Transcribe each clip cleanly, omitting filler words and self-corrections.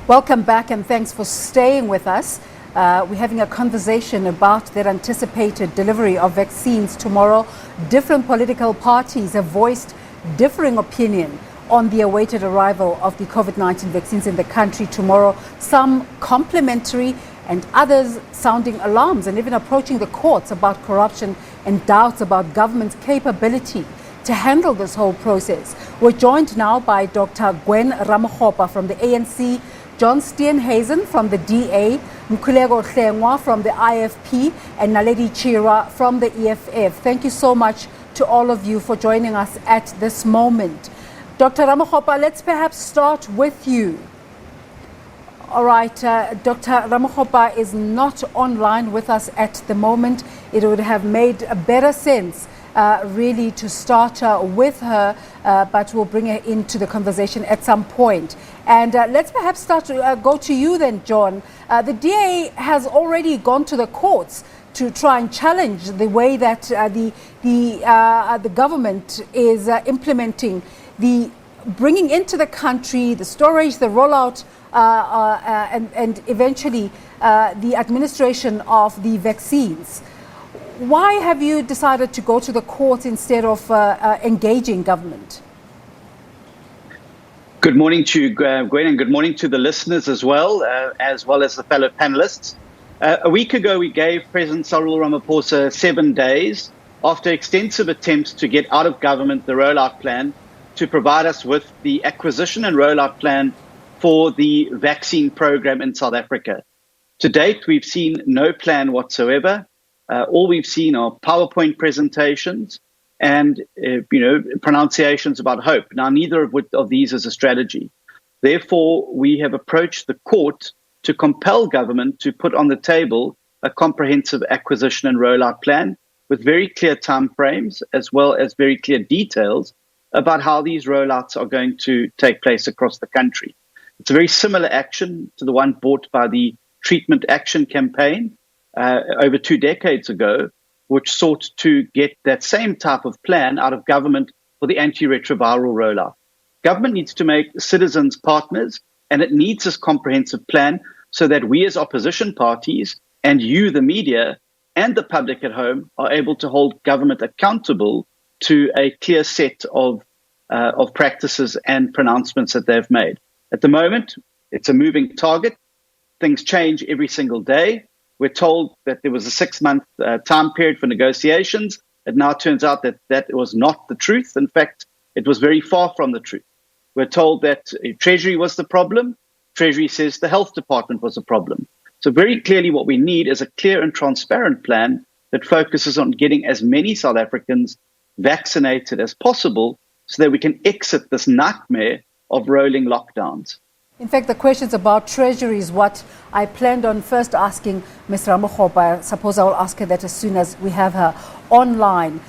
Welcome back and thanks for staying with us. We're having a conversation about their anticipated delivery of vaccines tomorrow. Different political parties have voiced differing opinion on the awaited arrival of the COVID-19 vaccines in the country tomorrow. Some complementary and others sounding alarms and even approaching the courts about corruption and doubts about government's capability to handle this whole process. We're joined now by Dr. Gwen Ramokgopa from the ANC, John Steenhuisen from the DA, Mkhuleko Hlengwa from the IFP and Naledi Chirwa from the EFF. Thank you so much to all of you for joining us at this moment. Dr. Ramokgopa, let's perhaps start with you. All right, Dr. Ramokgopa is not online with us at the moment. It would have made a better sense really to start with her, but we'll bring her into the conversation at some point. And let's perhaps go to you then, John. The DA has already gone to the courts to try and challenge the way that the government is implementing the bringing into the country, the storage, the rollout, and eventually the administration of the vaccines. Why have you decided to go to the court instead of engaging government? Good morning to you, Gwen, and good morning to the listeners as well as the fellow panelists. A week ago, we gave President Cyril Ramaphosa 7 days after extensive attempts to get out of government the rollout plan to provide us with the acquisition and rollout plan for the vaccine program in South Africa. To date, we've seen no plan whatsoever. All we've seen are PowerPoint presentations and pronunciations about hope. Now, neither of these is a strategy. Therefore, we have approached the court to compel government to put on the table a comprehensive acquisition and rollout plan with very clear timeframes as well as very clear details about how these rollouts are going to take place across the country. It's a very similar action to the one brought by the Treatment Action Campaign over 2 decades ago, which sought to get that same type of plan out of government for the antiretroviral rollout. Government needs to make citizens partners, and it needs this comprehensive plan so that we as opposition parties and you, the media, and the public at home are able to hold government accountable to a clear set of practices and pronouncements that they've made. At the moment, it's a moving target. Things change every single day. We're told that there was a 6-month time period for negotiations. It now turns out that was not the truth. In fact, it was very far from the truth. We're told that Treasury was the problem. Treasury says the health department was the problem. So very clearly what we need is a clear and transparent plan that focuses on getting as many South Africans vaccinated as possible so that we can exit this nightmare of rolling lockdowns. In fact, the questions about Treasury is what I planned on first asking Ms. Ramokgopa. I suppose I will ask her that as soon as we have her online.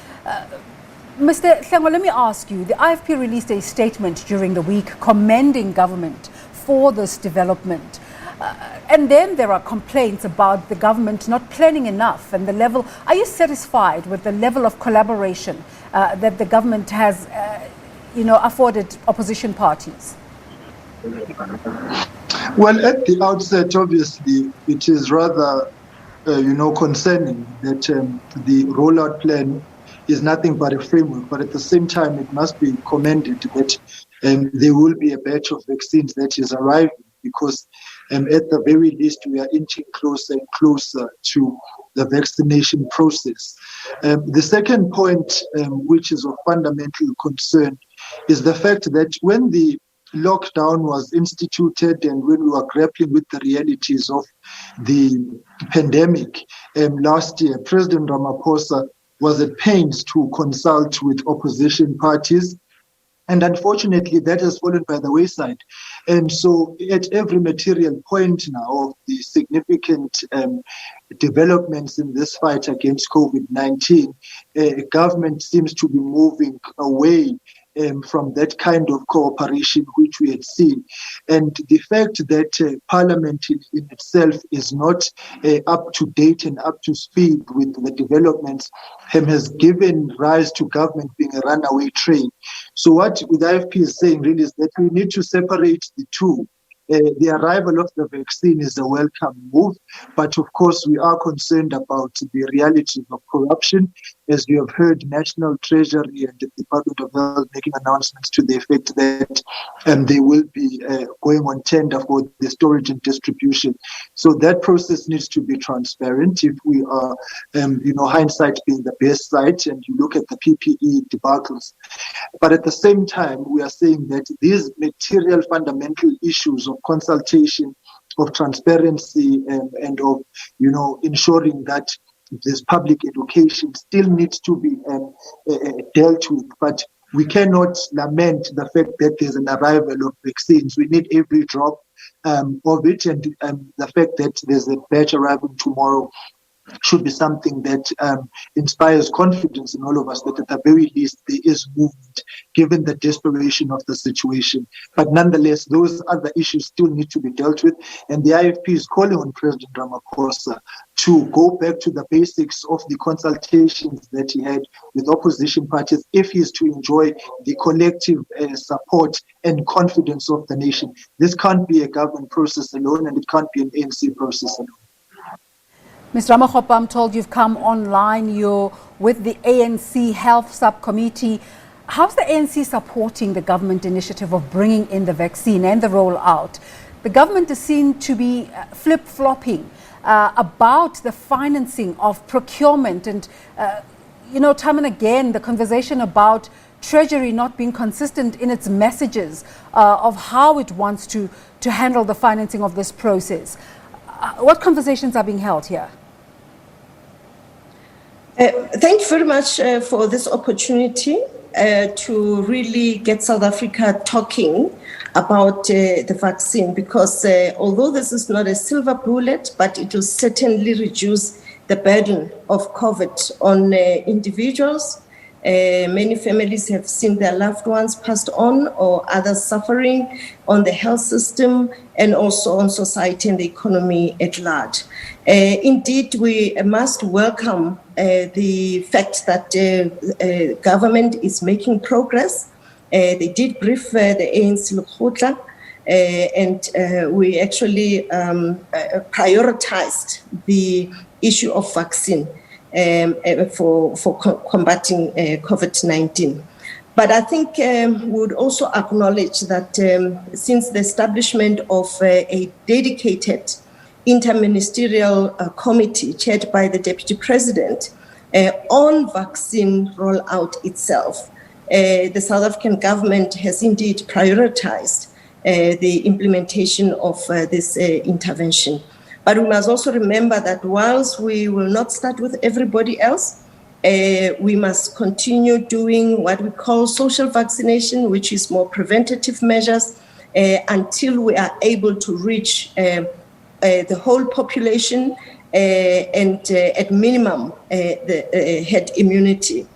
Mr. Hlengwa, let me ask you, the IFP released a statement during the week commending government for this development. And then there are complaints about the government not planning enough and the level. Are you satisfied with the level of collaboration that the government has, afforded opposition parties? Well, at the outset, obviously, it is rather, concerning that the rollout plan is nothing but a framework. But at the same time, it must be commended that there will be a batch of vaccines that is arriving because at the very least, we are inching closer and closer to the vaccination process. The second point, which is of fundamental concern, is the fact that when the lockdown was instituted and when we were grappling with the realities of the pandemic last year, President Ramaphosa was at pains to consult with opposition parties. And unfortunately, that has fallen by the wayside. And so at every material point now of the significant developments in this fight against COVID-19, government seems to be moving away from that kind of cooperation which we had seen. And the fact that Parliament in itself is not up to date and up to speed with the developments has given rise to government being a runaway train. So what the IFP is saying really is that we need to separate the two. the arrival of the vaccine is a welcome move, but of course we are concerned about the realities of corruption, as you have heard National Treasury and the Department of Health making announcements to the effect that they will be going on tender for the storage and distribution. So that process needs to be transparent. If we are, hindsight being the best side, and you look at the PPE debacles. But at the same time, we are saying that these material fundamental issues of consultation, of transparency, and of, ensuring that this public education still needs to be dealt with. But we cannot lament the fact that there's an arrival of vaccines. We need every drop of it, and the fact that there's a batch arriving tomorrow should be something that inspires confidence in all of us, that at the very least there is movement, given the desperation of the situation. But nonetheless, those other issues still need to be dealt with, and the IFP is calling on President Ramaphosa to go back to the basics of the consultations that he had with opposition parties if he is to enjoy the collective support and confidence of the nation. This can't be a government process alone, and it can't be an ANC process alone. Ms. Ramokgopa, I'm told you've come online. You're with the ANC Health Subcommittee. How's the ANC supporting the government initiative of bringing in the vaccine and the rollout? The government is seen to be flip-flopping about the financing of procurement and, time and again, the conversation about Treasury not being consistent in its messages of how it wants to handle the financing of this process. What conversations are being held here? Thank you very much for this opportunity to really get South Africa talking about the vaccine, because although this is not a silver bullet, but it will certainly reduce the burden of COVID on individuals. Many families have seen their loved ones passed on or others suffering, on the health system and also on society and the economy at large. Indeed, we must welcome the fact that government is making progress. They did brief the ANC Lekgotla, and we actually prioritized the issue of vaccine for combating COVID-19. But I think we would also acknowledge that since the establishment of a dedicated interministerial committee chaired by the Deputy President on vaccine rollout itself, the South African government has indeed prioritized the implementation of this intervention. But we must also remember that whilst we will not start with everybody else, we must continue doing what we call social vaccination, which is more preventative measures, until we are able to reach the whole population and at minimum the herd immunity.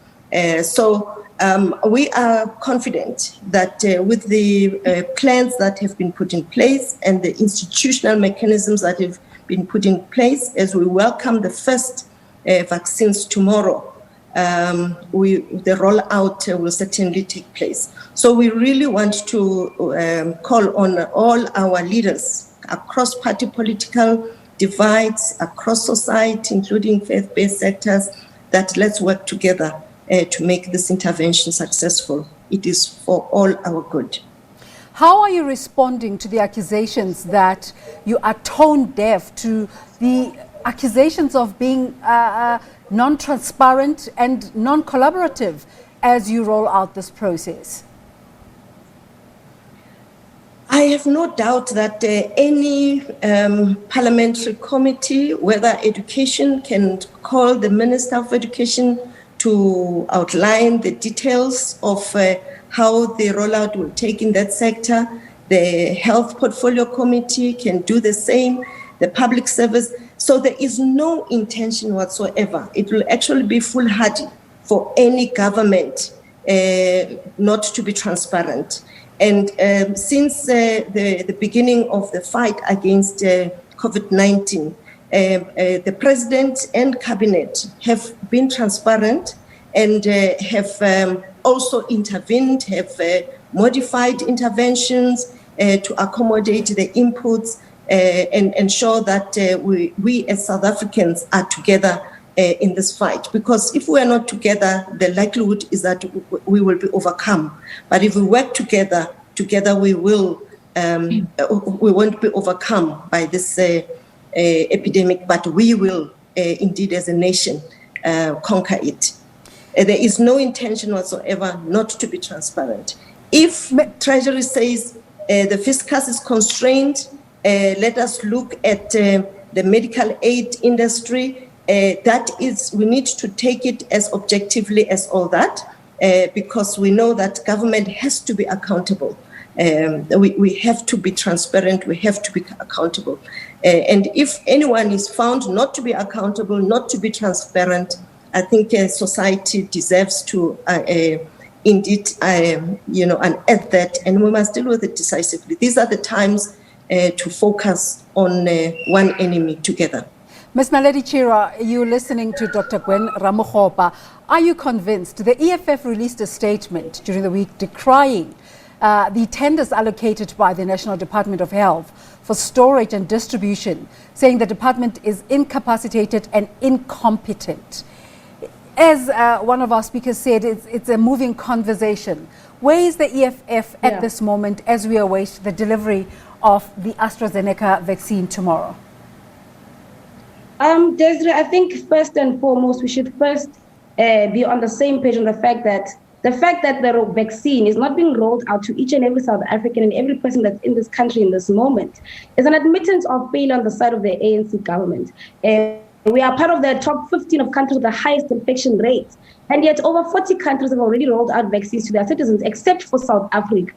So we are confident that with the plans that have been put in place and the institutional mechanisms that have been put in place, as we welcome the first vaccines tomorrow, the rollout will certainly take place. So we really want to call on all our leaders across party political divides, across society, including faith-based sectors, that let's work together to make this intervention successful. It is for all our good. How are you responding to the accusations that you are tone deaf to the accusations of being non-transparent and non-collaborative as you roll out this process? I have no doubt that any parliamentary committee, whether education, can call the Minister of Education to outline the details of how the rollout will take in that sector. The Health Portfolio Committee can do the same, the Public Service. So there is no intention whatsoever. It will actually be foolhardy for any government not to be transparent. And since the beginning of the fight against COVID-19, the President and Cabinet have been transparent and have also intervened, have modified interventions, to accommodate the inputs and ensure that we as South Africans are together in this fight. Because if we are not together, the likelihood is that we will be overcome. But if we work together we will. We won't be overcome by this epidemic, but we will indeed, as a nation, conquer it. There is no intention whatsoever not to be transparent. If Treasury says the fiscus is constrained, let us look at the medical aid industry. That is, we need to take it as objectively as all that, because we know that government has to be accountable. We have to be transparent, we have to be accountable. And if anyone is found not to be accountable, not to be transparent, I think society deserves to indeed, unearth that, and we must deal with it decisively. These are the times to focus on one enemy together. Ms. Naledi Chirwa, you're listening to Dr. Gwen Ramokgopa. Are you convinced? The EFF released a statement during the week decrying the tenders allocated by the National Department of Health for storage and distribution, saying the department is incapacitated and incompetent. As one of our speakers said, it's a moving conversation. Where is the EFF at this moment as we await the delivery of the AstraZeneca vaccine tomorrow? Desiree, I think first and foremost, we should first be on the same page on the fact that the vaccine is not being rolled out to each and every South African and every person that's in this country in this moment is an admittance of failure on the side of the ANC government. We are part of the top 15 of countries with the highest infection rates, and yet over 40 countries have already rolled out vaccines to their citizens, except for South Africa.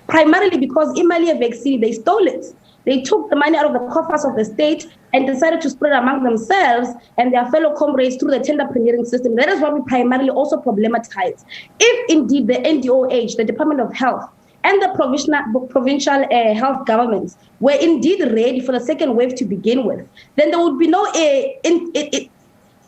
Primarily because Imalia vaccine, they stole it. They took the money out of the coffers of the state and decided to spread among themselves and their fellow comrades through the tender-preneuring system. That is what we primarily also problematize. If indeed the NDOH, the Department of Health, and the provincial health governments were indeed ready for the second wave to begin with, then there would be no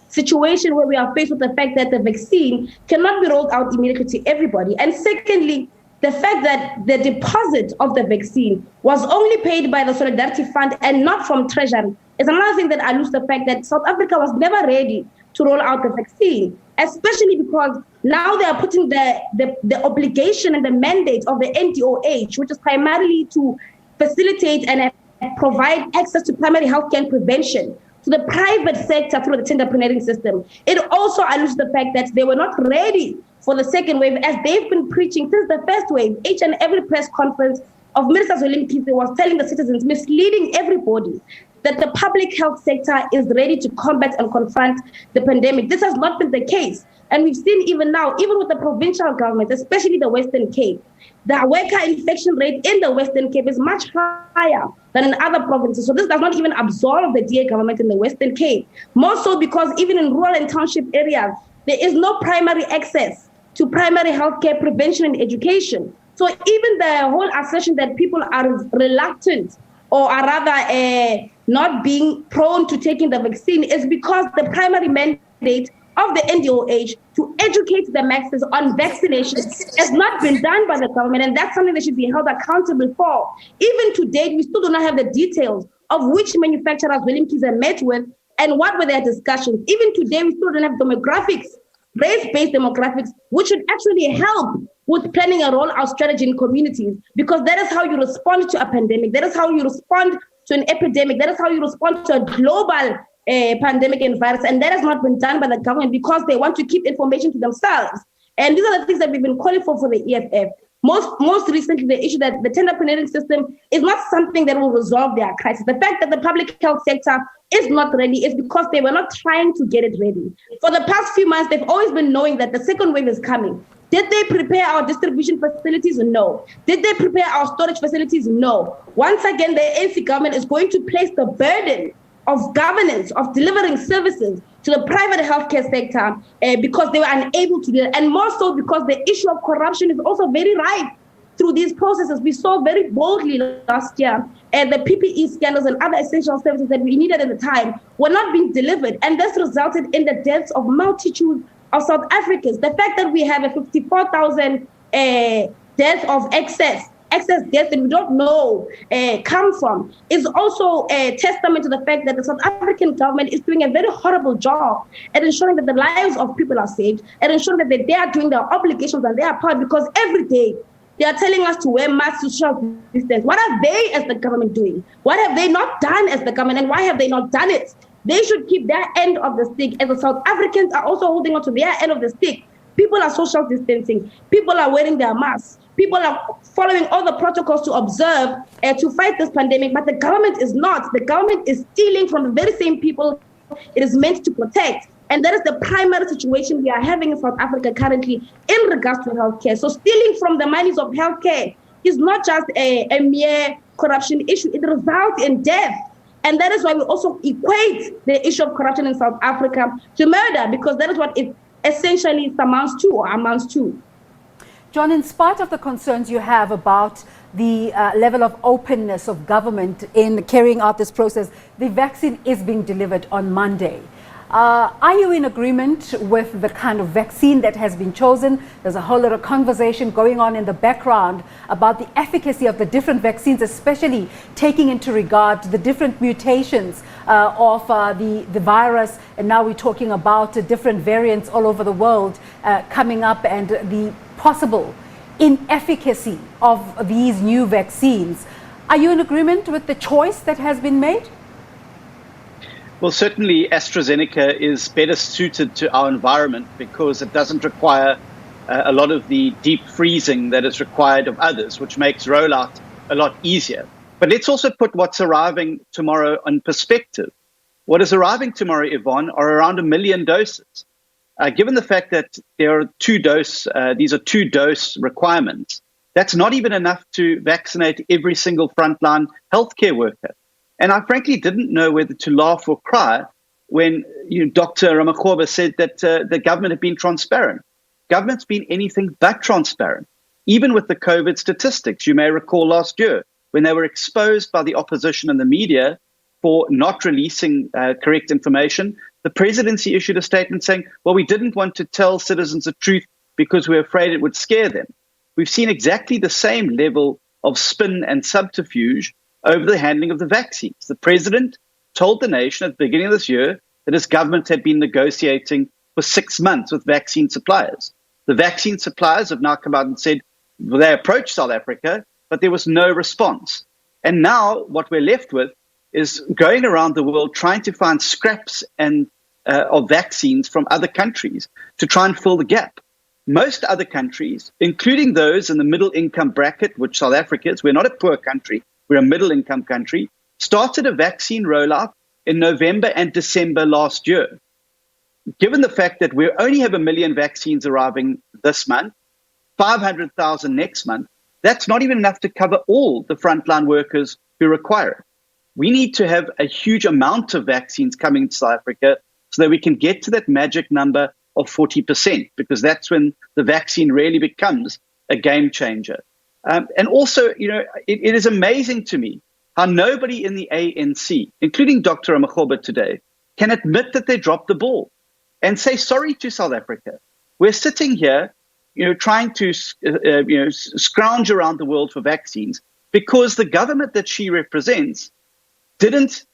situation where we are faced with the fact that the vaccine cannot be rolled out immediately to everybody. And secondly, the fact that the deposit of the vaccine was only paid by the Solidarity Fund and not from Treasury is another thing that alludes to the fact that South Africa was never ready to roll out the vaccine, especially because now they are putting the obligation and the mandate of the NDOH, which is primarily to facilitate and provide access to primary health care and prevention to the private sector through the tender-preneuring system. It also alludes to the fact that they were not ready for the second wave, as they've been preaching since the first wave. Each and every press conference of Minister Zwelithini was telling the citizens, misleading everybody, that the public health sector is ready to combat and confront the pandemic. This has not been the case. And we've seen even now, even with the provincial government, especially the Western Cape, the worker infection rate in the Western Cape is much higher than in other provinces. So this does not even absolve the DA government in the Western Cape. More so because even in rural and township areas, there is no primary access to primary healthcare, prevention and education. So even the whole assertion that people are reluctant or are rather not being prone to taking the vaccine is because the primary mandate of the NDOH to educate the masses on vaccination has not been done by the government, and that's something they should be held accountable for. Even to date, we still do not have the details of which manufacturers Zwelithini met with and what were their discussions. Even today, we still don't have demographics, race-based demographics, which should actually help with planning a rollout strategy in communities, because that is how you respond to a pandemic. That is how you respond to an epidemic. That is how you respond to a global pandemic and virus. And that has not been done by the government because they want to keep information to themselves. And these are the things that we've been calling for the EFF. Most recently, the issue that the tender-preneuring system is not something that will resolve their crisis. The fact that the public health sector is not ready is because they were not trying to get it ready. For the past few months, they've always been knowing that the second wave is coming. Did they prepare our distribution facilities? No. Did they prepare our storage facilities? No. Once again, the ANC government is going to place the burden of governance, of delivering services to the private healthcare sector because they were unable to do it. And more so because the issue of corruption is also very rife through these processes. We saw very boldly last year the PPE scandals and other essential services that we needed at the time were not being delivered. And this resulted in the deaths of multitudes of South Africans. The fact that we have a 54,000 deaths of excess excess deaths that we don't know come from is also a testament to the fact that the South African government is doing a very horrible job at ensuring that the lives of people are saved, and ensuring that they are doing their obligations on their part, because every day they are telling us to wear masks, to social distance. What are they as the government doing? What have they not done as the government, and why have they not done it? They should keep their end of the stick, as the South Africans are also holding on to their end of the stick. People are social distancing. People are wearing their masks. People are following all the protocols to observe to fight this pandemic, but the government is not. The government is stealing from the very same people it is meant to protect. And that is the primary situation we are having in South Africa currently in regards to healthcare. So stealing from the monies of healthcare is not just a mere corruption issue. It results in death. And that is why we also equate the issue of corruption in South Africa to murder, because that is what it essentially amounts to. John, in spite of the concerns you have about the level of openness of government in carrying out this process, the vaccine is being delivered on Monday. Are you in agreement with the kind of vaccine that has been chosen? There's a whole lot of conversation going on in the background about the efficacy of the different vaccines, especially taking into regard the different mutations of the virus. And now we're talking about different variants all over the world coming up, and the possible inefficacy of these new vaccines. Are you in agreement with the choice that has been made? Well, certainly AstraZeneca is better suited to our environment because it doesn't require a lot of the deep freezing that is required of others, which makes rollout a lot easier. But let's also put what's arriving tomorrow in perspective. What is arriving tomorrow, Yvonne, are around 1 million doses. Given the fact that there are these are two-dose requirements, that's not even enough to vaccinate every single frontline healthcare worker. And I frankly didn't know whether to laugh or cry when Dr. Ramokgopa said that the government had been transparent. Government's been anything but transparent, even with the COVID statistics. You may recall last year when they were exposed by the opposition and the media for not releasing correct information. The presidency issued a statement saying, well, we didn't want to tell citizens the truth because we were afraid it would scare them. We've seen exactly the same level of spin and subterfuge over the handling of the vaccines. The president told the nation at the beginning of this year that his government had been negotiating for 6 months with vaccine suppliers. The vaccine suppliers have now come out and said they approached South Africa, but there was no response. And now what we're left with is going around the world trying to find scraps of vaccines from other countries to try and fill the gap. Most other countries, including those in the middle income bracket, which South Africa is, we're not a poor country, we're a middle income country, started a vaccine rollout in November and December last year. Given the fact that we only have 1 million vaccines arriving this month, 500,000 next month, that's not even enough to cover all the frontline workers who require it. We need to have a huge amount of vaccines coming to South Africa so that we can get to that magic number of 40%, because that's when the vaccine really becomes a game changer. And also, it is amazing to me how nobody in the ANC, including Dr. Ramokgopa today, can admit that they dropped the ball and say sorry to South Africa. We're sitting here, trying to, scrounge around the world for vaccines because the government that she represents didn't,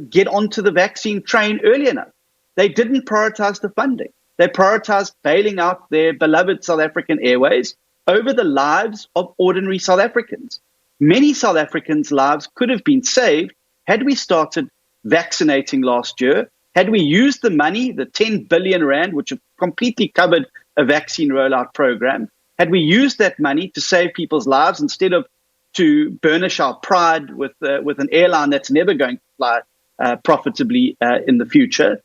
get onto the vaccine train early enough. They didn't prioritize the funding. They prioritized bailing out their beloved South African Airways over the lives of ordinary South Africans. Many South Africans' lives could have been saved had we started vaccinating last year, had we used the money, the 10 billion rand, which have completely covered a vaccine rollout program, had we used that money to save people's lives instead of to burnish our pride with an airline that's never going to fly profitably in the future,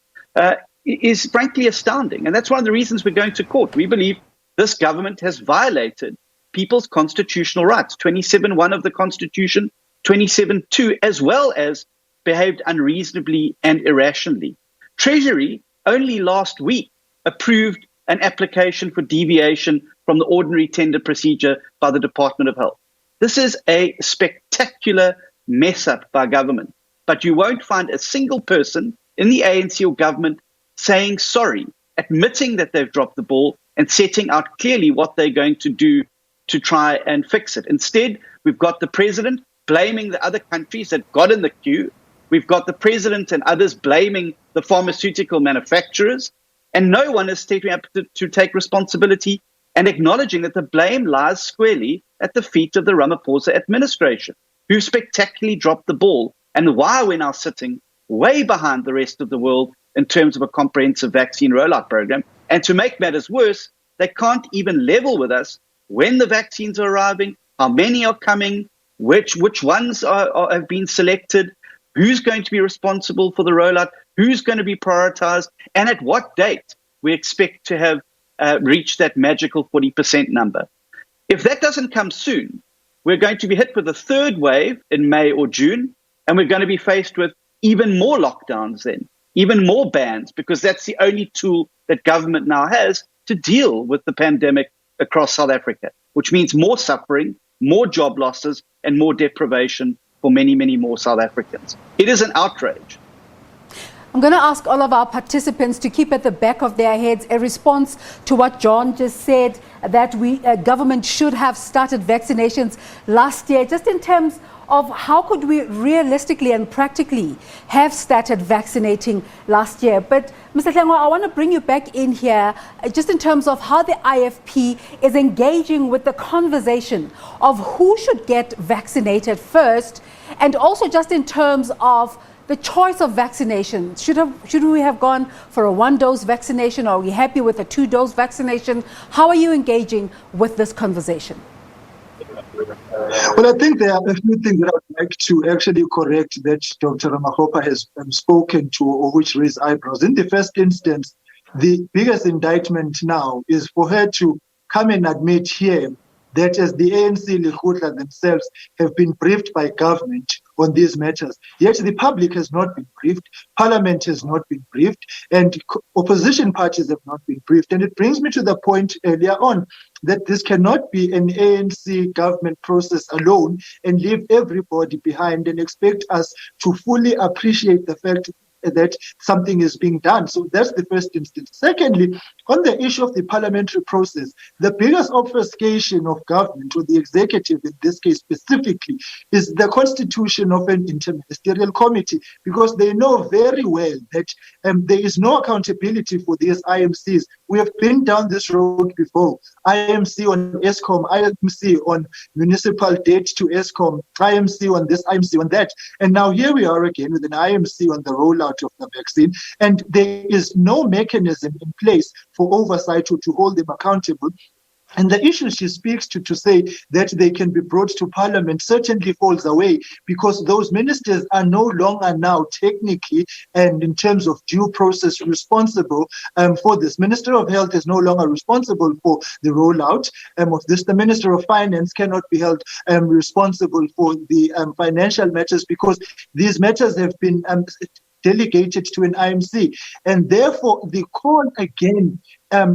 is frankly astounding. And that's one of the reasons we're going to court. We believe this government has violated people's constitutional rights, 27(1) of the Constitution, 27(2), as well as behaved unreasonably and irrationally. Treasury only last week approved an application for deviation from the ordinary tender procedure by the Department of Health. This is a spectacular mess-up by government, but you won't find a single person in the ANC or government saying sorry, admitting that they've dropped the ball, and setting out clearly what they're going to do to try and fix it. Instead, we've got the president blaming the other countries that got in the queue. We've got the president and others blaming the pharmaceutical manufacturers, and no one is stepping up to take responsibility and acknowledging that the blame lies squarely at the feet of the Ramaphosa administration, who spectacularly dropped the ball, and why we're now sitting way behind the rest of the world in terms of a comprehensive vaccine rollout program. And to make matters worse, they can't even level with us when the vaccines are arriving, how many are coming, which ones have been selected, who's going to be responsible for the rollout, who's going to be prioritized, and at what date we expect to have reached that magical 40% number. If that doesn't come soon, we're going to be hit with a third wave in May or June, and we're going to be faced with even more lockdowns then, even more bans, because that's the only tool that government now has to deal with the pandemic across South Africa, which means more suffering, more job losses, and more deprivation for many, many more South Africans. It is an outrage. I'm going to ask all of our participants to keep at the back of their heads a response to what John just said, that government should have started vaccinations last year, just in terms of how could we realistically and practically have started vaccinating last year. But Mr. Hlengwa, I want to bring you back in here just in terms of how the IFP is engaging with the conversation of who should get vaccinated first, and also just in terms of the choice of vaccination. Should we have gone for a 1-dose vaccination? Are we happy with a 2-dose vaccination? How are you engaging with this conversation? Well, I think there are a few things that I would like to actually correct that Dr. Ramokgopa has spoken to, or which raise eyebrows. In the first instance, the biggest indictment now is for her to come and admit here that as the ANC Lekgotla themselves have been briefed by government on these matters, yet the public has not been briefed, Parliament has not been briefed, and opposition parties have not been briefed. And it brings me to the point earlier on that this cannot be an ANC government process alone and leave everybody behind and expect us to fully appreciate the fact that something is being done. So that's the first instance. Secondly, on the issue of the parliamentary process, the biggest obfuscation of government, or the executive in this case specifically, is the constitution of an interministerial committee, because they know very well that there is no accountability for these IMCs. We have been down this road before. IMC on ESCOM, IMC on municipal debt to ESCOM, IMC on this, IMC on that. And now here we are again with an IMC on the rollout of the vaccine, and there is no mechanism in place for oversight or to hold them accountable. And the issue she speaks to say that they can be brought to Parliament certainly falls away, because those ministers are no longer now technically and in terms of due process responsible for this. Minister of Health is no longer responsible for the rollout of this. The Minister of Finance cannot be held responsible for the financial matters, because these matters have been delegated to an IMC. And therefore, the call again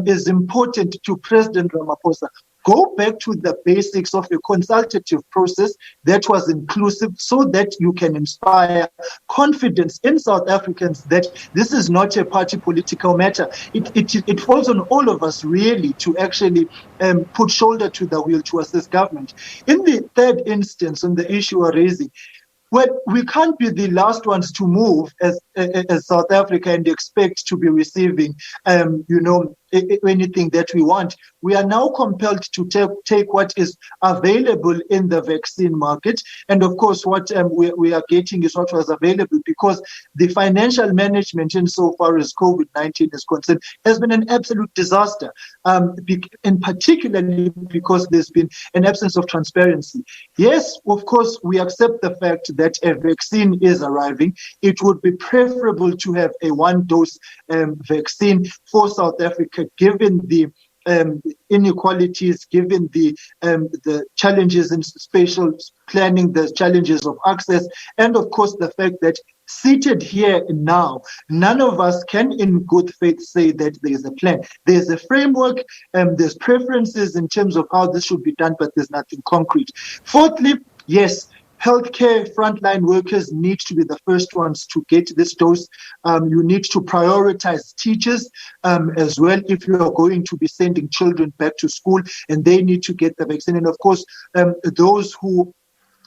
is important to President Ramaphosa. Go back to the basics of a consultative process that was inclusive, so that you can inspire confidence in South Africans that this is not a party political matter. It falls on all of us really to actually put shoulder to the wheel to assist government. In the third instance, on the issue we're raising, well, we can't be the last ones to move as South Africa and expect to be receiving, anything that we want. We are now compelled to take what is available in the vaccine market. And of course, what we are getting is what was available, because the financial management insofar as COVID-19 is concerned has been an absolute disaster, and particularly because there's been an absence of transparency. Yes, of course, we accept the fact that a vaccine is arriving. It would be preferable to have a 1-dose vaccine for South Africa, given the inequalities, given the challenges in spatial planning, the challenges of access, and of course the fact that seated here now, none of us can in good faith say that there is a plan. There's a framework, there's preferences in terms of how this should be done, but there's nothing concrete. Fourthly, yes, Healthcare frontline workers need to be the first ones to get this dose. You need to prioritize teachers as well if you are going to be sending children back to school, and they need to get the vaccine. And of course, those who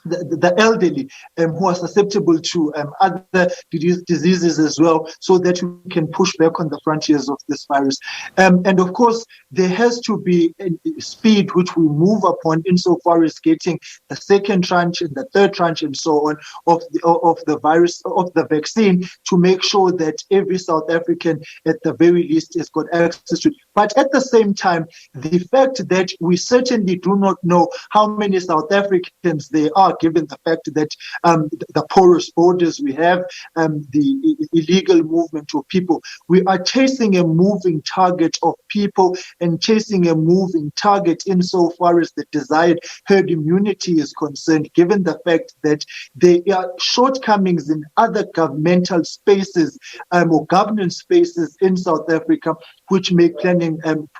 the elderly who are susceptible to other diseases as well, so that we can push back on the frontiers of this virus. And of course, there has to be a speed which we move upon insofar as getting the second tranche and the third tranche and so on of the virus, of the vaccine, to make sure that every South African at the very least has got access to it. But at the same time, the fact that we certainly do not know how many South Africans there are, given the fact that the porous borders we have, the illegal movement of people, we are chasing a moving target of people and chasing a moving target insofar as the desired herd immunity is concerned, given the fact that there are shortcomings in other governmental spaces or governance spaces in South Africa, which make planning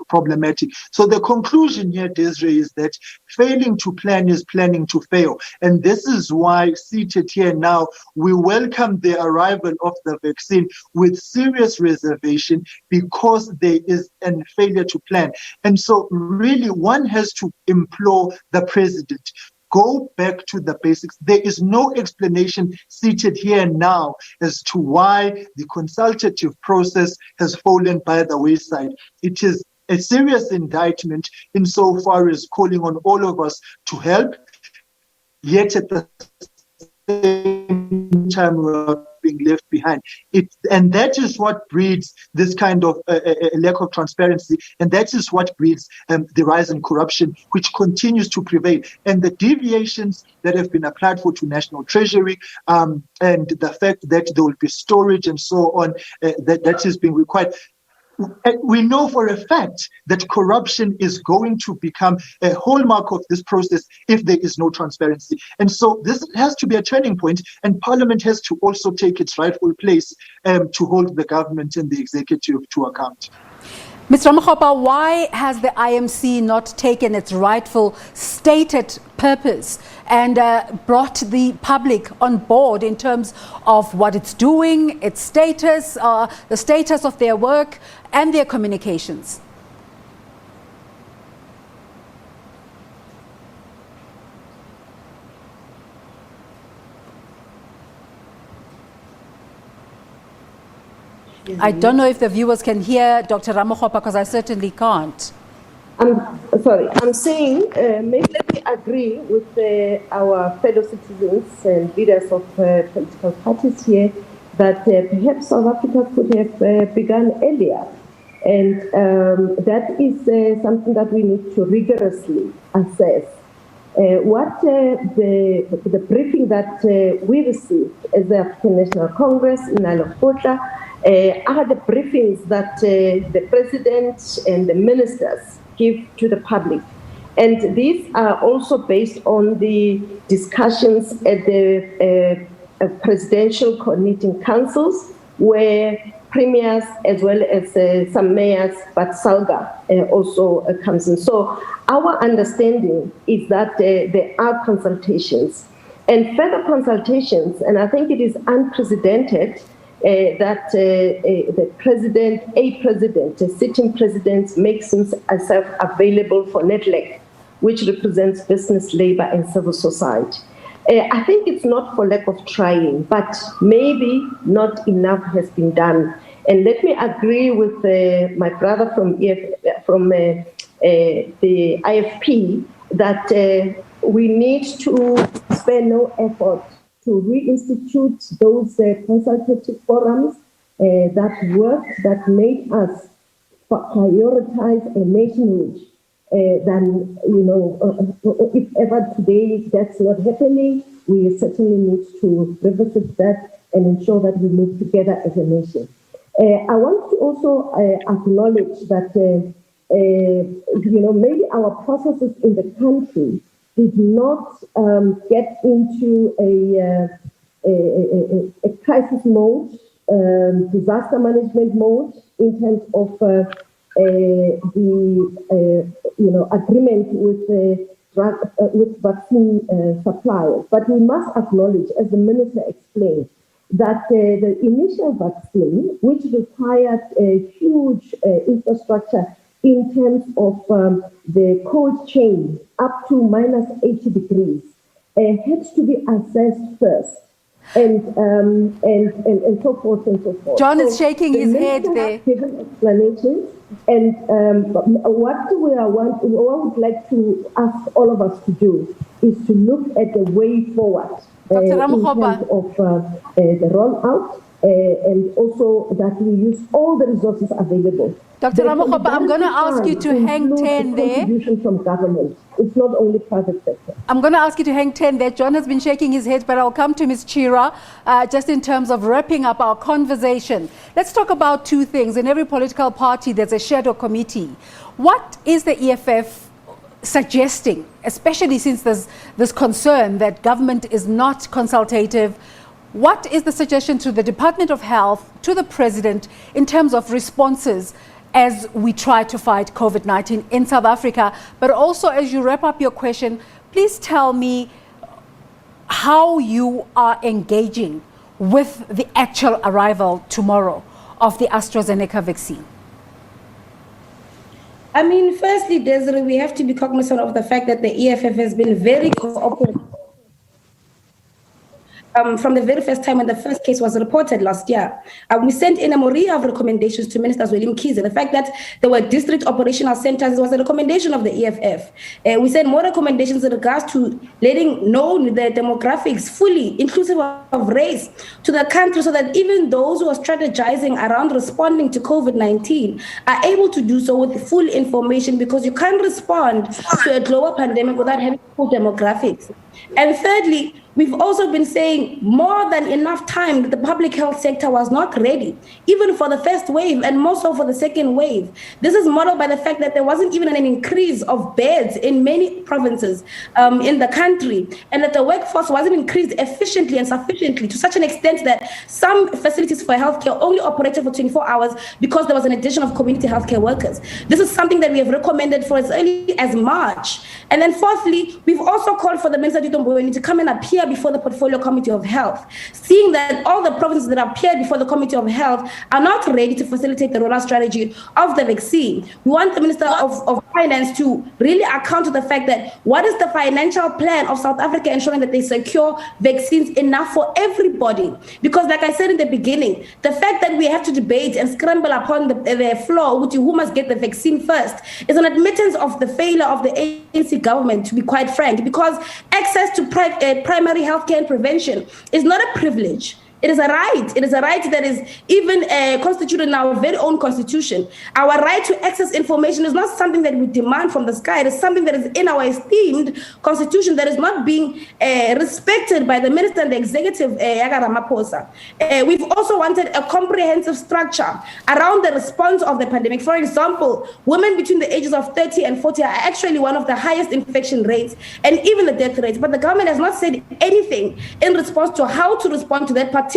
problematic. So the conclusion here, Desiree, is that failing to plan is planning to fail. And this is why, seated here now, we welcome the arrival of the vaccine with serious reservation, because there is a failure to plan. And so really one has to implore the president, go back to the basics. There is no explanation seated here now as to why the consultative process has fallen by the wayside. It is a serious indictment insofar as calling on all of us to help, yet at the same time we're being left behind. And that is what breeds this kind of a lack of transparency, and that is what breeds the rise in corruption, which continues to prevail. And the deviations that have been applied for to National Treasury, and the fact that there will be storage and so on, that is being required. We know for a fact that corruption is going to become a hallmark of this process if there is no transparency. And so this has to be a turning point, and Parliament has to also take its rightful place to hold the government and the executive to account. Mr. Ramokgopa, why has the IMC not taken its rightful stated purpose and brought the public on board in terms of what it's doing, its status, the status of their work and their communications? I don't know if the viewers can hear Dr. Ramokgopa, because I certainly can't. I'm sorry. I'm saying, maybe let me agree with our fellow citizens and leaders of political parties here that perhaps South Africa could have begun earlier. And that is something that we need to rigorously assess. What the briefing that we received as the African National Congress in Naledi are the briefings that the president and the ministers give to the public. And these are also based on the discussions at the presidential coordinating councils, where premiers as well as some mayors, but SALGA also comes in. So our understanding is that there are consultations and further consultations, and I think it is unprecedented that a sitting president makes himself available for NEDLAC, which represents business, labor, and civil society. I think it's not for lack of trying, but maybe not enough has been done. And let me agree with my brother from the IFP that we need to spare no effort to reinstitute those consultative forums that worked, that made us prioritize a nationhood. Then, if ever today that's not happening, we certainly need to revisit that and ensure that we move together as a nation. I want to also acknowledge that, maybe our processes in the country did not get into a crisis mode, disaster management mode in terms of the agreement with vaccine suppliers. But we must acknowledge, as the Minister explained, that the initial vaccine, which required a huge infrastructure in terms of the cold chain up to minus 80 degrees, had to be assessed first. And so forth and so forth. John is shaking his head there. Given explanations, and what we would like to ask all of us to do is to look at the way forward in terms of the rollout, and also that we use all the resources available. Dr. Ramokgopa, I'm going to ask you to hang 10 there. Contribution from government. It's not only private sector. I'm going to ask you to hang 10 there. John has been shaking his head, but I'll come to Ms. Chirwa just in terms of wrapping up our conversation. Let's talk about two things. In every political party, there's a shadow committee. What is the EFF suggesting, especially since there's this concern that government is not consultative? What is the suggestion to the Department of Health, to the President, in terms of responses as we try to fight COVID-19 in South Africa? But also, as you wrap up your question, please tell me how you are engaging with the actual arrival tomorrow of the AstraZeneca vaccine. I mean, firstly, Desiree, we have to be cognizant of the fact that the EFF has been very cooperative from the very first time when the first case was reported last year. We sent in a myriad of recommendations to Minister William Kiza. The fact that there were district operational centers was a recommendation of the EFF. We sent more recommendations in regards to letting know the demographics fully, inclusive of race, to the country, so that even those who are strategizing around responding to COVID-19 are able to do so with full information, because you can't respond to a global pandemic without having full demographics. And thirdly, we've also been saying more than enough time that the public health sector was not ready, even for the first wave and more so for the second wave. This is modeled by the fact that there wasn't even an increase of beds in many provinces in the country, and that the workforce wasn't increased efficiently and sufficiently, to such an extent that some facilities for healthcare only operated for 24 hours because there was an addition of community healthcare workers. This is something that we have recommended for as early as March. And then fourthly, we've also called for the Minister to come and appear before the Portfolio Committee of Health, seeing that all the provinces that appeared before the Committee of Health are not ready to facilitate the rollout strategy of the vaccine. We want the Minister of Finance to really account to the fact that what is the financial plan of South Africa ensuring that they secure vaccines enough for everybody? Because like I said in the beginning, the fact that we have to debate and scramble upon the floor with who must get the vaccine first is an admittance of the failure of the ANC government, to be quite frank, because access to primary healthcare and prevention is not a privilege. It is a right. It is a right that is even constituted in our very own constitution. Our right to access information is not something that we demand from the sky. It is something that is in our esteemed constitution that is not being respected by the minister and the executive, Dr. Ramaphosa. We've also wanted a comprehensive structure around the response of the pandemic. For example, women between the ages of 30 and 40 are actually one of the highest infection rates and even the death rates. But the government has not said anything in response to how to respond to that particular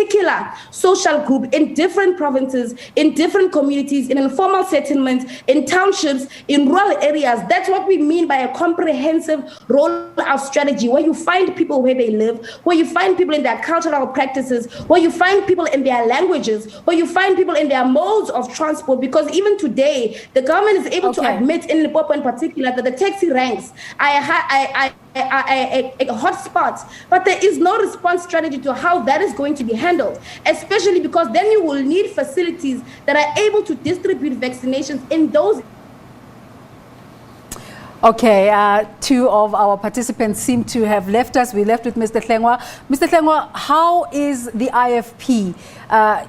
social group in different provinces, in different communities, in informal settlements, in townships, in rural areas. That's what we mean by a comprehensive rollout strategy, where you find people where they live, where you find people in their cultural practices, where you find people in their languages, where you find people in their modes of transport. Because even today, the government is able to admit, in Limpopo in particular, that the taxi ranks are hotspots, but there is no response strategy to how that is going to be handled, especially because then you will need facilities that are able to distribute vaccinations in those. Okay, two of our participants seem to have left us. We left with Mr. Hlengwa. Mr. Hlengwa, how is the IFP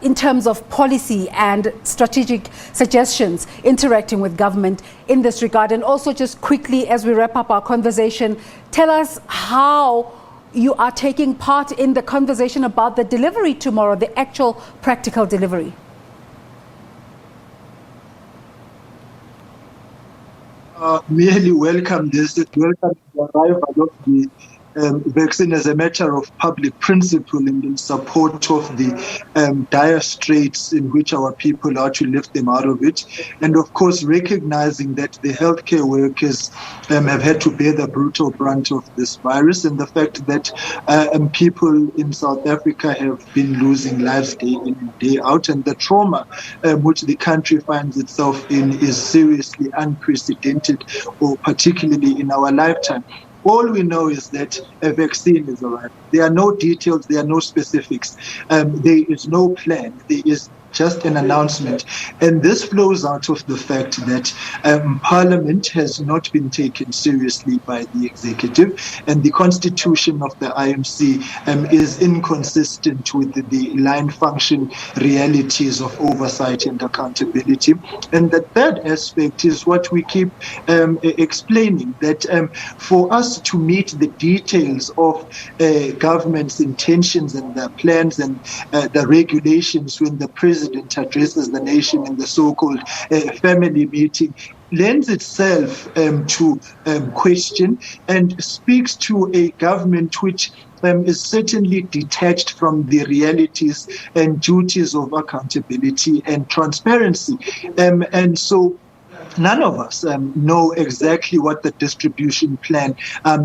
in terms of policy and strategic suggestions interacting with government in this regard? And also, just quickly, as we wrap up our conversation, tell us how you are taking part in the conversation about the delivery tomorrow, the actual practical delivery. Merely welcome the arrival of the vaccine as a matter of public principle and in support of the dire straits in which our people are to lift them out of it. And of course, recognizing that the healthcare workers have had to bear the brutal brunt of this virus, and the fact that people in South Africa have been losing lives day in and day out, and the trauma which the country finds itself in is seriously unprecedented, or particularly in our lifetime. All we know is that a vaccine is arriving. There are no details, there are no specifics. There is no plan. There is just an announcement. And this flows out of the fact that Parliament has not been taken seriously by the executive, and the constitution of the IMC is inconsistent with the line function realities of oversight and accountability. And the third aspect is what we keep explaining, that for us to meet the details of government's intentions and their plans and the regulations when the president addresses the nation in the so-called family meeting, lends itself to question and speaks to a government which is certainly detached from the realities and duties of accountability and transparency. And so none of us know exactly what the distribution plan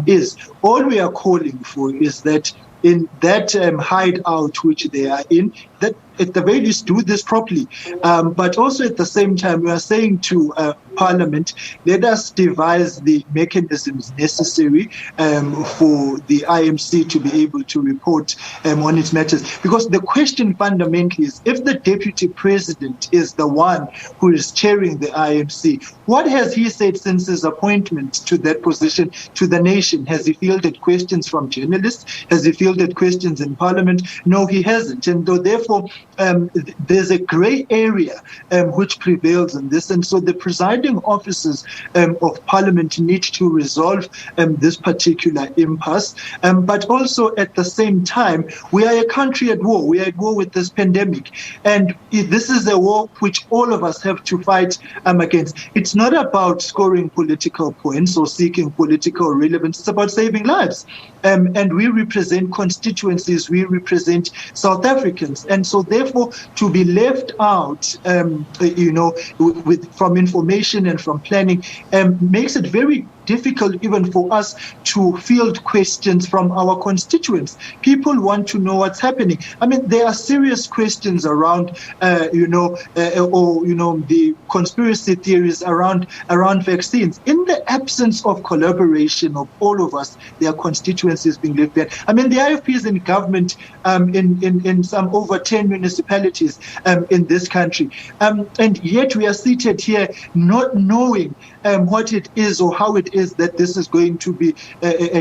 is. All we are calling for is that in that hideout which they are in, that at the very least do this properly. But also at the same time, we are saying to Parliament, let us devise the mechanisms necessary for the IMC to be able to report on its matters. Because the question fundamentally is, if the Deputy President is the one who is chairing the IMC, what has he said since his appointment to that position to the nation? Has he fielded questions from journalists? Has he fielded questions in Parliament? No, he hasn't. And therefore, there's a grey area which prevails in this. And so the presiding officers of Parliament need to resolve this particular impasse. But also at the same time, we are a country at war. We are at war with this pandemic. And this is a war which all of us have to fight against. It's not about scoring political points or seeking political relevance. It's about saving lives. And we represent constituencies, we represent South Africans. And so therefore, to be left out, from information and from planning, makes it very difficult even for us to field questions from our constituents. People want to know what's happening. I mean, there are serious questions around, the conspiracy theories around vaccines. In the absence of collaboration of all of us, there are constituencies being left there. I mean, the IFP is in government in some over 10 municipalities in this country. And yet we are seated here not knowing what it is or how it is that this is going to be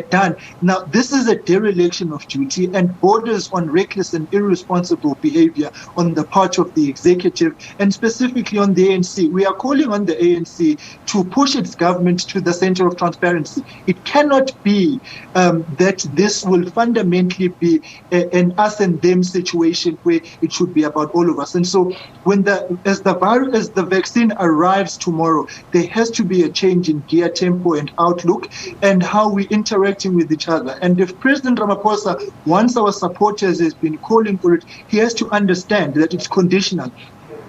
done. Now, this is a dereliction of duty and borders on reckless and irresponsible behavior on the part of the executive and specifically on the ANC. We are calling on the ANC to push its government to the center of transparency. It cannot be that this will fundamentally be an us and them situation where it should be about all of us. And so as the vaccine arrives tomorrow, there has to be a change in gear, tempo, and outlook, and how we're interacting with each other. And if President Ramaphosa, once our supporters has been calling for it, he has to understand that it's conditional.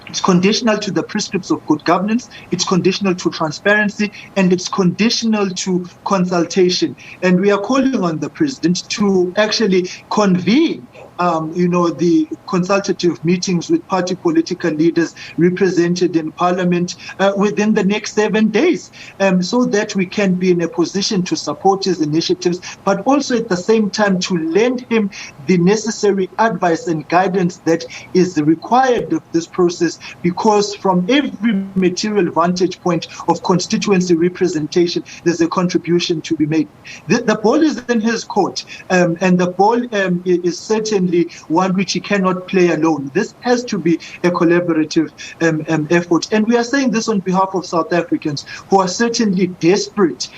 It's conditional to the prescripts of good governance, it's conditional to transparency, and it's conditional to consultation. And we are calling on the president to actually convene the consultative meetings with party political leaders represented in Parliament within the next 7 days, so that we can be in a position to support his initiatives, but also at the same time to lend him the necessary advice and guidance that is required of this process, because from every material vantage point of constituency representation, there's a contribution to be made. The ball is in his court, and the ball is certainly one which he cannot play alone. This has to be a collaborative effort. And we are saying this on behalf of South Africans who are certainly desperate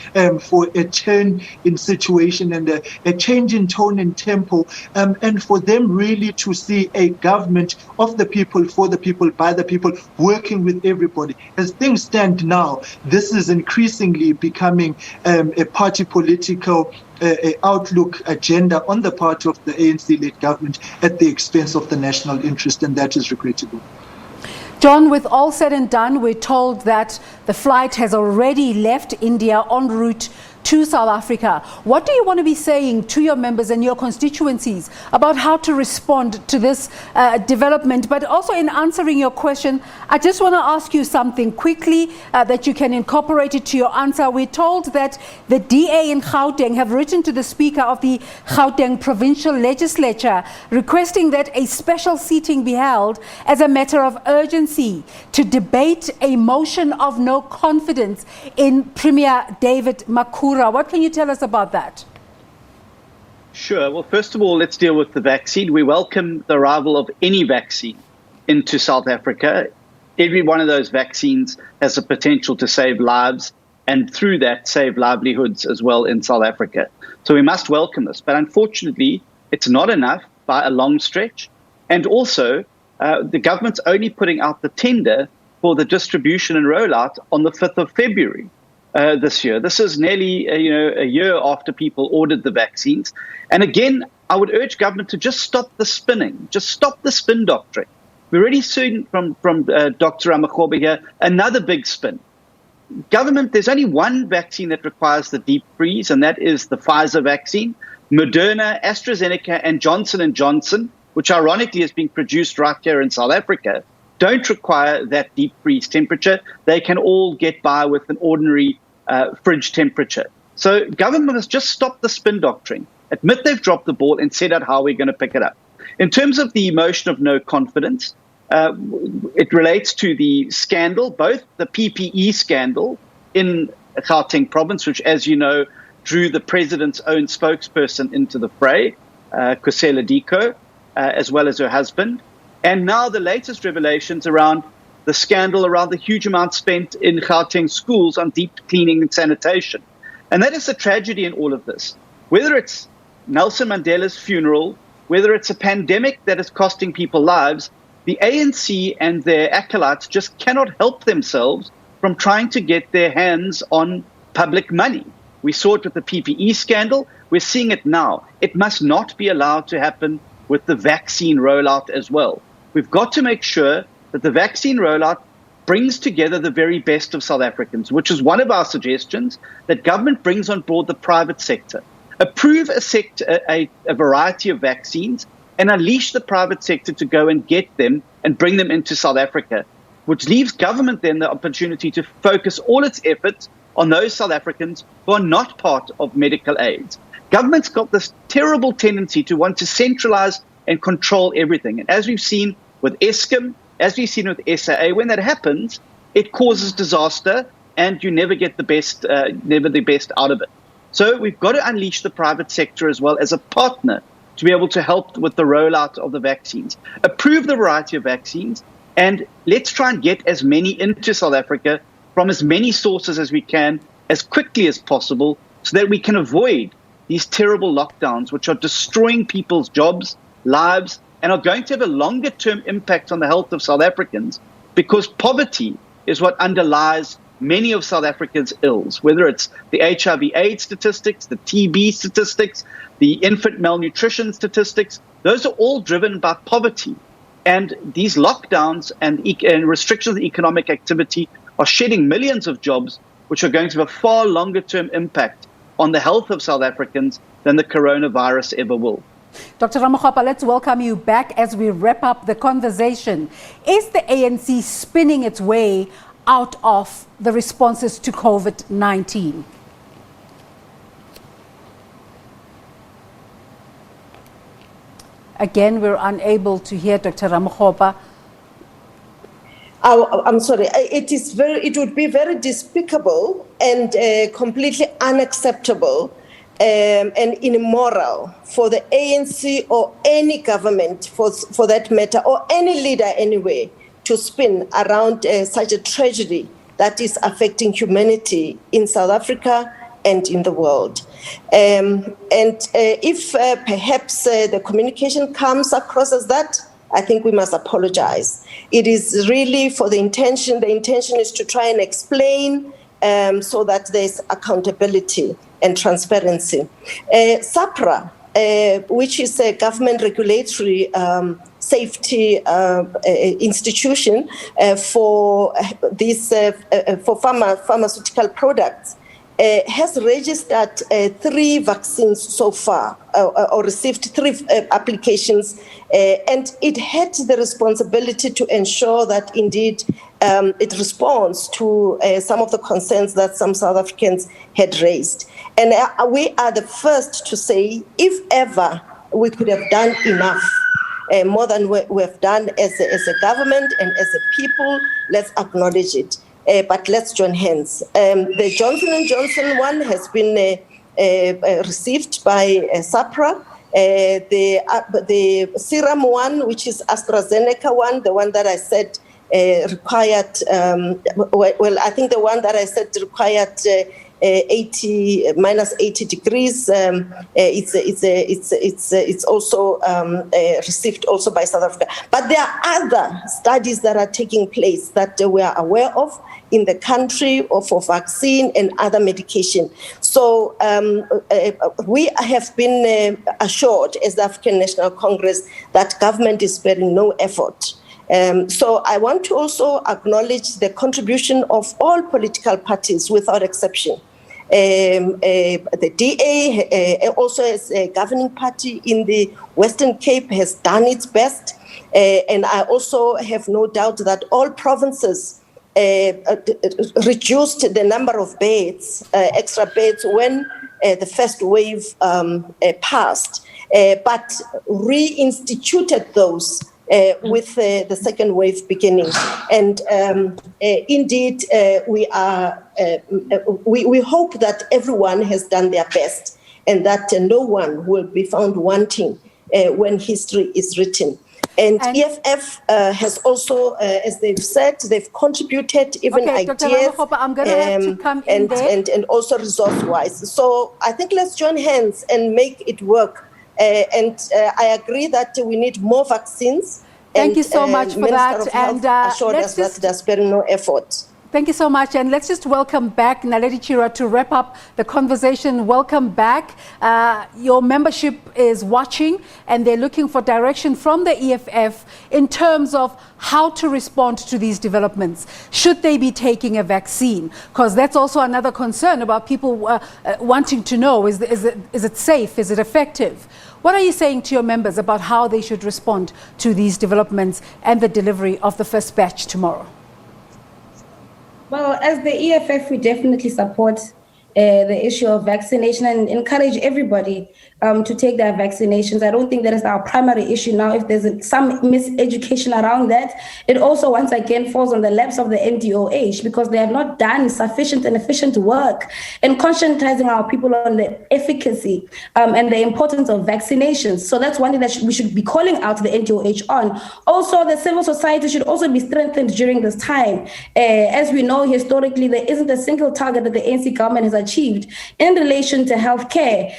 for a turn in situation and a change in tone and tempo, and for them really to see a government of the people, for the people, by the people, working with everybody. As things stand now, this is increasingly becoming a party political outlook agenda on the part of the ANC-led government at the expense of the national interest, and that is regrettable. John, with all said and done, we're told that the flight has already left India en route to South Africa. What do you want to be saying to your members and your constituencies about how to respond to this development? But also in answering your question, I just want to ask you something quickly that you can incorporate it to your answer. We're told that the DA in Gauteng have written to the Speaker of the Gauteng Provincial Legislature requesting that a special seating be held as a matter of urgency to debate a motion of no confidence in Premier David Makhura. What can you tell us about that? Sure. Well, first of all, let's deal with the vaccine. We welcome the arrival of any vaccine into South Africa. Every one of those vaccines has the potential to save lives and through that save livelihoods as well in South Africa. So we must welcome this. But unfortunately, it's not enough by a long stretch. And also, the government's only putting out the tender for the distribution and rollout on the 5th of February. This year. This is nearly a year after people ordered the vaccines. And again, I would urge government to just stop the spinning, just stop the spin doctrine. We're already seeing from Dr. Ramokgopa here another big spin. Government, there's only one vaccine that requires the deep freeze, and that is the Pfizer vaccine. Moderna, AstraZeneca, and Johnson & Johnson, which ironically is being produced right here in South Africa, don't require that deep freeze temperature. They can all get by with an ordinary fridge temperature. So government must just stop the spin doctrine, admit they've dropped the ball, and set out how we're going to pick it up. In terms of the motion of no confidence, it relates to the scandal, both the PPE scandal in Gauteng province, which, as you know, drew the president's own spokesperson into the fray, Kusela Diko, as well as her husband. And now the latest revelations around the scandal around the huge amount spent in Gauteng schools on deep cleaning and sanitation. And that is the tragedy in all of this. Whether it's Nelson Mandela's funeral, whether it's a pandemic that is costing people lives, the ANC and their acolytes just cannot help themselves from trying to get their hands on public money. We saw it with the PPE scandal. We're seeing it now. It must not be allowed to happen with the vaccine rollout as well. We've got to make sure that the vaccine rollout brings together the very best of South Africans, which is one of our suggestions, that government brings on board the private sector. Approve a variety of vaccines and unleash the private sector to go and get them and bring them into South Africa, which leaves government then the opportunity to focus all its efforts on those South Africans who are not part of medical aids. Government's got this terrible tendency to want to centralize and control everything. And as we've seen with Eskom, as we've seen with SAA, when that happens, it causes disaster and you never get the best out of it. So we've got to unleash the private sector as well as a partner to be able to help with the rollout of the vaccines. Approve the variety of vaccines, and let's try and get as many into South Africa from as many sources as we can, as quickly as possible, so that we can avoid these terrible lockdowns, which are destroying people's jobs, lives, and are going to have a longer-term impact on the health of South Africans, because poverty is what underlies many of South Africa's ills, whether it's the HIV/AIDS statistics, the TB statistics, the infant malnutrition statistics. Those are all driven by poverty. And these lockdowns and restrictions of economic activity are shedding millions of jobs, which are going to have a far longer-term impact on the health of South Africans than the coronavirus ever will. Dr. Ramokgopa, let's welcome you back as we wrap up the conversation. Is the ANC spinning its way out of the responses to COVID-19? Again, we're unable to hear Dr. Ramokgopa. I'm sorry. It would be very despicable and completely unacceptable and immoral for the ANC or any government, for that matter, or any leader anyway, to spin around such a tragedy that is affecting humanity in South Africa and in the world. If perhaps the communication comes across as that, I think we must apologize. It is really for the intention is to try and explain so that there's accountability. and transparency. SAPRA, which is a government regulatory safety institution for these pharmaceutical products, has registered 3 vaccines so far, or received 3 applications, and it had the responsibility to ensure that indeed it responds to some of the concerns that some South Africans had raised. And we are the first to say, if ever we could have done enough, more than we have done as a government and as a people, let's acknowledge it. But let's join hands. The Johnson & Johnson one has been received by SAPRA. The serum one, which is AstraZeneca one, the one that I said required, I think the one that I said required -80 degrees. It's also received also by South Africa. But there are other studies that are taking place that we are aware of in the country for vaccine and other medication. So we have been assured as the African National Congress that government is sparing no effort. So I want to also acknowledge the contribution of all political parties without exception. The DA, also as a governing party in the Western Cape, has done its best. And I also have no doubt that all provinces reduced the number of beds, extra beds, when the first wave passed, but reinstituted those with the second wave beginning. And indeed, we hope that everyone has done their best and that no one will be found wanting when history is written. And EFF has also, as they've said, they've contributed even ideas, Dr. Ramokgopa, I'm going to have to come in there. And also resource-wise. So I think let's join hands and make it work. And I agree that we need more vaccines. Thank you so much for that. And assured us that there's sparing no effort. Thank you so much. And let's just welcome back Naledi Chirwa to wrap up the conversation. Welcome back. Your membership is watching and they're looking for direction from the EFF in terms of how to respond to these developments. Should they be taking a vaccine? Because that's also another concern about people wanting to know, is it safe? Is it effective? What are you saying to your members about how they should respond to these developments and the delivery of the first batch tomorrow? Well, as the EFF, we definitely support the issue of vaccination and encourage everybody to take their vaccinations. I don't think that is our primary issue now. If there's some miseducation around that, it also once again falls on the laps of the NDOH because they have not done sufficient and efficient work in conscientizing our people on the efficacy and the importance of vaccinations. So that's one thing that we should be calling out the NDOH on. Also, the civil society should also be strengthened during this time. As we know, historically, there isn't a single target that the ANC government has achieved in relation to healthcare.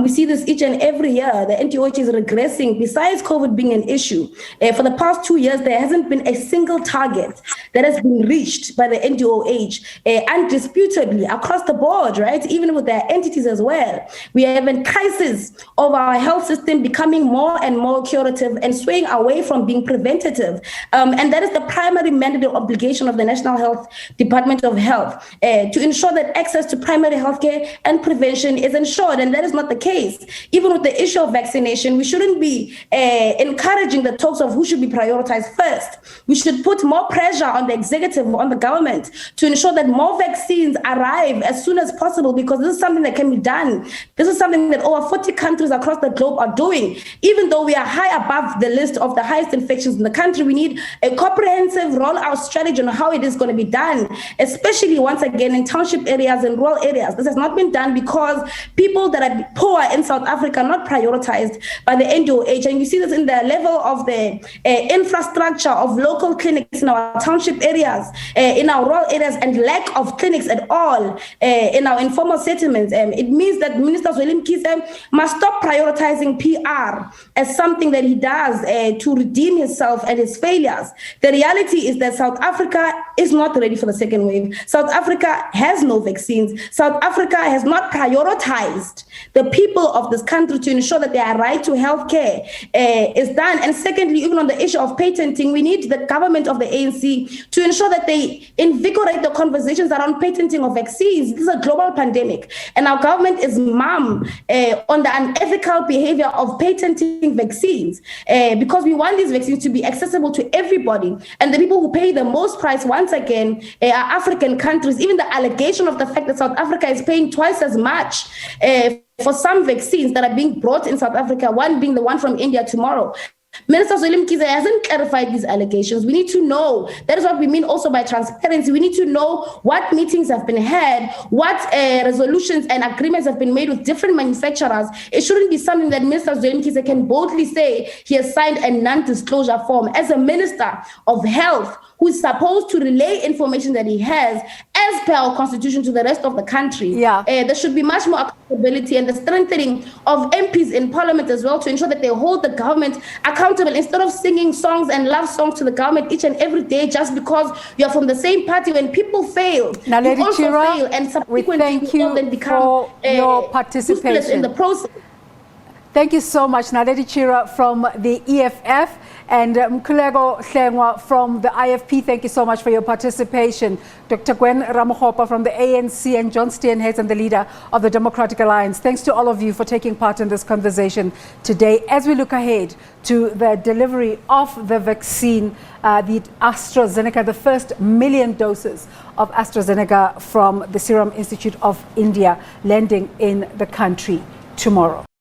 We see this each and every year. The NDOH is regressing besides COVID being an issue. For the past 2 years, there hasn't been a single target that has been reached by the NDOH undisputably across the board, right? Even with their entities as well. We have a crisis of our health system becoming more and more curative and swaying away from being preventative. And that is the primary mandate obligation of the National Health Department of Health, to ensure that access to primary healthcare and prevention is ensured. And that is not the case. Even with the issue of vaccination, we shouldn't be encouraging the talks of who should be prioritized first. We should put more pressure on the executive, on the government, to ensure that more vaccines arrive as soon as possible, because this is something that can be done. This is something that over 40 countries across the globe are doing. Even though we are high above the list of the highest infections in the country, we need a comprehensive rollout strategy on how it is going to be done, especially once again in township areas and rural areas. This has not been done because people that are poor in South Africa are not prioritized by the NDOH. And you see this in the level of the infrastructure of local clinics in our township areas, in our rural areas, and lack of clinics at all in our informal settlements. It means that Minister Zweli Mkhize must stop prioritizing PR as something that he does to redeem himself and his failures. The reality is that South Africa is not ready for the second wave. South Africa has no vaccines. South South Africa has not prioritized the people of this country to ensure that their right to health care is done. And secondly, even on the issue of patenting, we need the government of the ANC to ensure that they invigorate the conversations around patenting of vaccines. This is a global pandemic, and our government is mum on the unethical behavior of patenting vaccines because we want these vaccines to be accessible to everybody. And the people who pay the most price, once again, are African countries. Even the allegation of the fact that South Africa is paying twice as much for some vaccines that are being brought in South Africa, one being the one from India tomorrow. Minister Zweli hasn't clarified these allegations. We need to know. That is what we mean also by transparency. We need to know what meetings have been had, what resolutions and agreements have been made with different manufacturers. It shouldn't be something that Minister Zweli can boldly say he has signed a non-disclosure form. As a Minister of Health, who is supposed to relay information that he has as per our constitution to the rest of the country. There should be much more accountability and the strengthening of MPs in parliament as well to ensure that they hold the government accountable instead of singing songs and love songs to the government each and every day just because you're from the same party. When people fail, Naledi you also Chirwa, fail, and subsequently thank you then become for your participation in the process. Thank you so much, Naledi Chirwa from the EFF and Mkhuleko Hlengwa from the IFP. Thank you so much for your participation. Dr. Gwen Ramokgopa from the ANC and John Steenhuisen, the leader of the Democratic Alliance. Thanks to all of you for taking part in this conversation today as we look ahead to the delivery of the vaccine, the AstraZeneca, the first 1 million doses of AstraZeneca from the Serum Institute of India landing in the country tomorrow.